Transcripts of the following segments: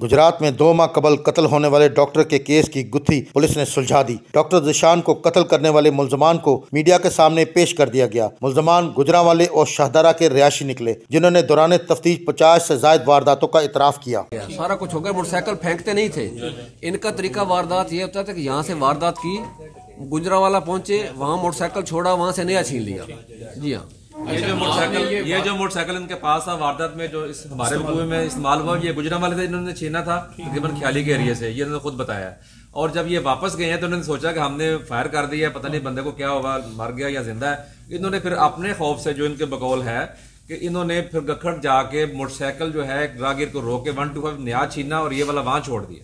गुजरात में 2 माह कबल कत्ल होने वाले डॉक्टर के केस की गुत्थी पुलिस ने सुलझा दी। डॉक्टर ज़ीशान को कत्ल करने वाले मुल्ज़मान को मीडिया के सामने पेश कर दिया गया। मुल्ज़मान गुजरांवाले और शाहदरा के रिहायशी निकले, जिन्होंने दौरान तफ्तीश 50 से ज़ायद वारदातों का इतराफ़ किया। सारा कुछ हो गया, मोटरसाइकिल फेंकते नहीं थे। इनका तरीका वारदात ये होता था कि यहाँ से वारदात की, गुजरांवाला पहुंचे, वहाँ मोटरसाइकिल छोड़ा, वहाँ से नया छीन लिया। जी हाँ, ये जो मोटरसाइकिल इनके पास था वारदात में जो इस हमारे हुए में इस्तेमाल हुआ, ये गुजरांवाले से इन्होंने छीना था तकरीबन ख्याली के एरिया से, ये इन्होंने खुद बताया। और जब ये वापस गए हैं तो उन्होंने सोचा कि हमने फायर कर दिया, पता नहीं बंदे को क्या होगा, मर गया या जिंदा है। इन्होंने फिर अपने खौफ से, जो इनके बकौल है कि इन्होंने फिर गखड़ जाके मोटरसाइकिल जो है राहगीर को रोक के 125 नया छीना और ये वाला वहां छोड़ दिया।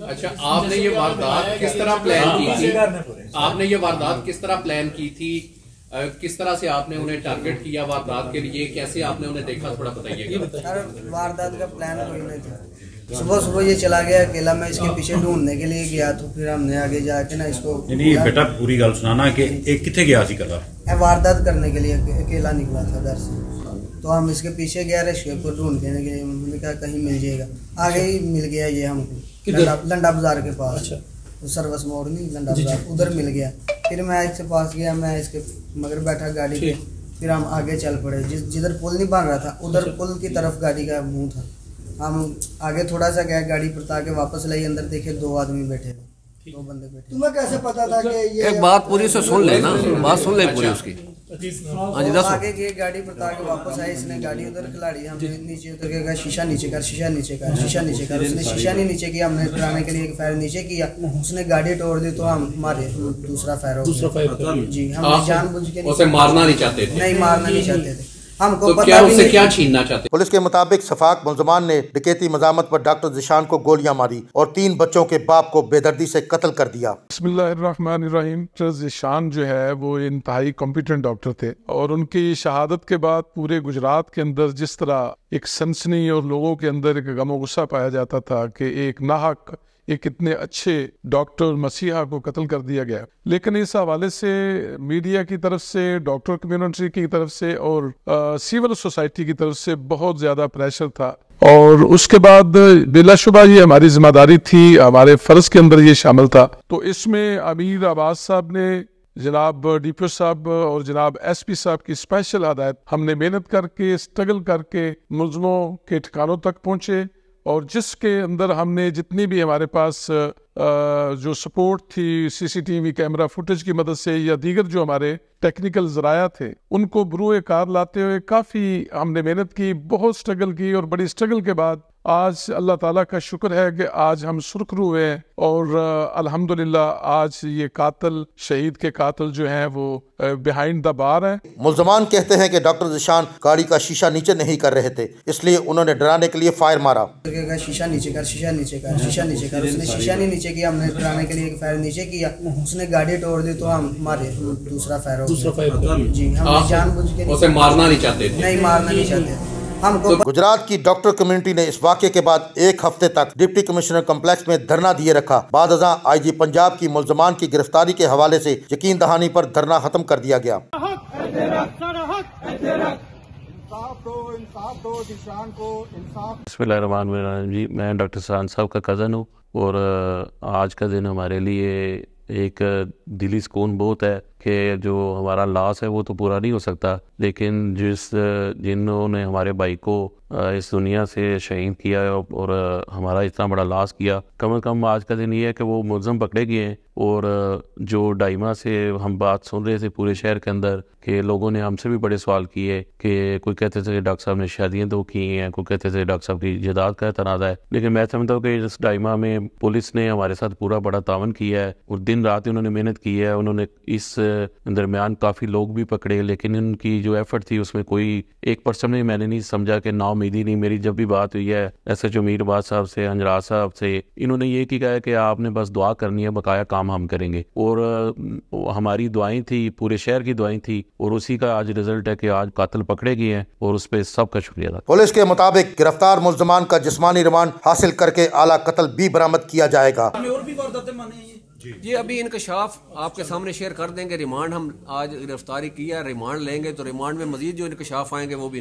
अच्छा, आपने ये वारदात किस तरह प्लान की थी? आपने ये वारदात किस तरह प्लान की थी? किस तरह से आपने उन्हें टारगेट किया वारदात के लिए? कैसे आपने उन्हें देखा, थोड़ा बताइएगा। वारदात का प्लान कोई नहीं था। सुबह ये चला गया अकेला, मैं इसके पीछे ढूंढने के लिए गया, तो फिर हमने आगे जाके ना इसको बेटा पूरी गल सुनाना कि एक किथे गया सी कला वारदात करने के लिए अकेला निकला था घर से। तो हम इसके पीछे गया रेशे को ढूंढने के लिए, मैंने कहा कहीं मिल जाएगा। आगे ही मिल गया ये हमको, लंडा बाजार के पास। तो सर्वस मोड़ नहीं, लंडा बाजार, उधर मिल गया। फिर मैं इसके पास गया, मैं इसके मगर बैठा गाड़ी पे। फिर हम आगे चल पड़े, जिधर पुल नहीं बन रहा था उधर पुल की तरफ गाड़ी का मुंह था। हम आगे थोड़ा सा गए, गाड़ी पर ताकि वापस लाई, अंदर देखे 2 आदमी बैठे थे, 2 बंदे बैठे। तुम्हें कैसे पता था कि ये? एक बात पूरी से सुन ले ना, बात सुन ले पूरी उसकी। आगे गए गाड़ी पर ताकि वापस आए, इसने गाड़ी उधर खिलाड़ी, हम नीचे उतर के कहा शीशा नीचे कर, शीशा नीचे कर, शीशा नीचे कर। उसने शीशा नहीं नीचे किया, हमने डराने के लिए एक फायर नीचे किया, उसने गाड़ी तोड़ दी, तो हम मारे दूसरा फायर हो गया। जी, हम जानबूझ के उसे मारना नहीं चाहते थे? नहीं, मारना नहीं चाहते थे। हमको तो क्या उससे क्या छीनना चाहते? पुलिस के मुताबिक सफाक मुल्ज़मान ने डकैती मज़ामत पर डॉक्टर ज़ीशान को गोलियां मारी और 3 बच्चों के बाप को बेदर्दी से कत्ल कर दिया। बिस्मिल्लाहिर्रहमानिर्रहीम। डॉक्टर ज़ीशान जो है वो इंतहाई कॉम्पिटेंट डॉक्टर थे, और उनकी शहादत के बाद पूरे गुजरात के अंदर जिस तरह एक सनसनी और लोगों के अंदर एक गम गुस्सा पाया जाता था कि एक नाहक एक इतने अच्छे डॉक्टर मसीहा को कत्ल कर दिया गया, लेकिन इस हवाले से मीडिया की तरफ से, डॉक्टर कम्युनिटी की तरफ से और सिविल सोसाइटी की तरफ से बहुत ज़्यादा प्रेशर था। और उसके बाद बिलाशुबा ये हमारी जिम्मेदारी थी, हमारे फर्ज के अंदर ये शामिल था। तो इसमें अमीर अब्बास साहब ने, जनाब डीपीओ साहब और जनाब एसपी साहब की स्पेशल हदायत, हमने मेहनत करके स्ट्रगल करके मुल्ज़िमों के ठिकानों तक पहुँचे, और जिसके अंदर हमने जितनी भी हमारे पास जो सपोर्ट थी सीसीटीवी कैमरा फुटेज की मदद से या दीगर जो हमारे टेक्निकल ज़राया थे, उनको बरूए कार लाते हुए काफ़ी हमने मेहनत की, बहुत स्ट्रगल की, और बड़ी स्ट्रगल के बाद आज अल्लाह ताला का शुक्र है कि आज हम सुरखरू हुए हैं। और अल्हम्दुलिल्लाह आज ये कातिल, शहीद के कातिल जो हैं वो बिहाइंड द बार है। मुल्ज़मान कहते हैं कि डॉक्टर ज़ीशान गाड़ी का शीशा नीचे नहीं कर रहे थे, इसलिए उन्होंने डराने के लिए फायर मारा। शीशा नीचे कर, शीशा नीचे कर, शीशा नीचे कर। उसने शीशा नहीं नीचे किया, हमने डराने के लिए एक फायर नीचे किया, उसने गाड़ी तोड़ दी, तो हम मारे दूसरा फायर हो गया। जी, हम जानबूझ के उसे मारना नहीं चाहते थे? नहीं, मारना नहीं चाहते थे। गुजरात की डॉक्टर कम्युनिटी ने इस वाक़े के बाद 1 हफ्ते तक डिप्टी कमिश्नर कम्प्लेक्स में धरना दिए रखा। बाद अज़ां आईजी पंजाब की मुल्ज़मान की गिरफ्तारी के हवाले से यकीन दहानी पर धरना खत्म कर दिया गया। बिस्मिल्लाहिर्रहमानिर्रहीम। जी, मैं डॉक्टर ज़ीशान साहब का कज़न हूँ, और आज का दिन हमारे लिए एक दिली सुकून बहुत है कि जो हमारा लॉस है वो तो पूरा नहीं हो सकता, लेकिन जिन्होंने हमारे भाई को इस दुनिया से शहीद किया और हमारा इतना बड़ा लॉस किया, कम से कम आज का दिन ये है कि वो मुल्ज़िम पकड़े गए हैं। और जो 2.5 माह से हम बात सुन रहे थे पूरे शहर के अंदर कि लोगों ने हमसे भी बड़े सवाल किए कि कोई कहते थे डॉक्टर साहब ने शादियाँ तो की हैं, कोई कहते थे डॉक्टर साहब की जायदाद का तनाज़ा है, लेकिन मैं समझता हूँ कि इस 2.5 माह में पुलिस ने हमारे साथ पूरा बड़ा तावन किया है, और दिन रात उन्होंने मेहनत की है। उन्होंने इस दरमियान काफ़ी लोग भी पकड़े, लेकिन उनकी जो एफर्ट थी उसमें कोई 1% भी मैंने नहीं समझा कि नाउमीदी नहीं। मेरी जब भी बात हुई है SHO मीर अब्बास साहब से, अंजराज साहब से, इन्होंने ये कहा है कि आपने बस दुआ करनी है, बकाया काम हम करेंगे। और हमारी दुआएं थी, पूरे शहर की दुआएं थी, और उसी का आज रिजल्ट है कि आज कातिल पकड़े गए हैं, और उस पर सबका शुक्रिया था। पुलिस के मुताबिक गिरफ्तार मुल्ज़मान का जिस्मानी रिमांड हासिल करके आला कत्ल भी बरामद किया जाएगा। जी, अभी इंकशाफ आपके सामने शेयर कर देंगे। रिमांड हम आज गिरफ्तारी किया, रिमांड लेंगे, तो रिमांड में मजीद जो इंकशाफ आएंगे वो भी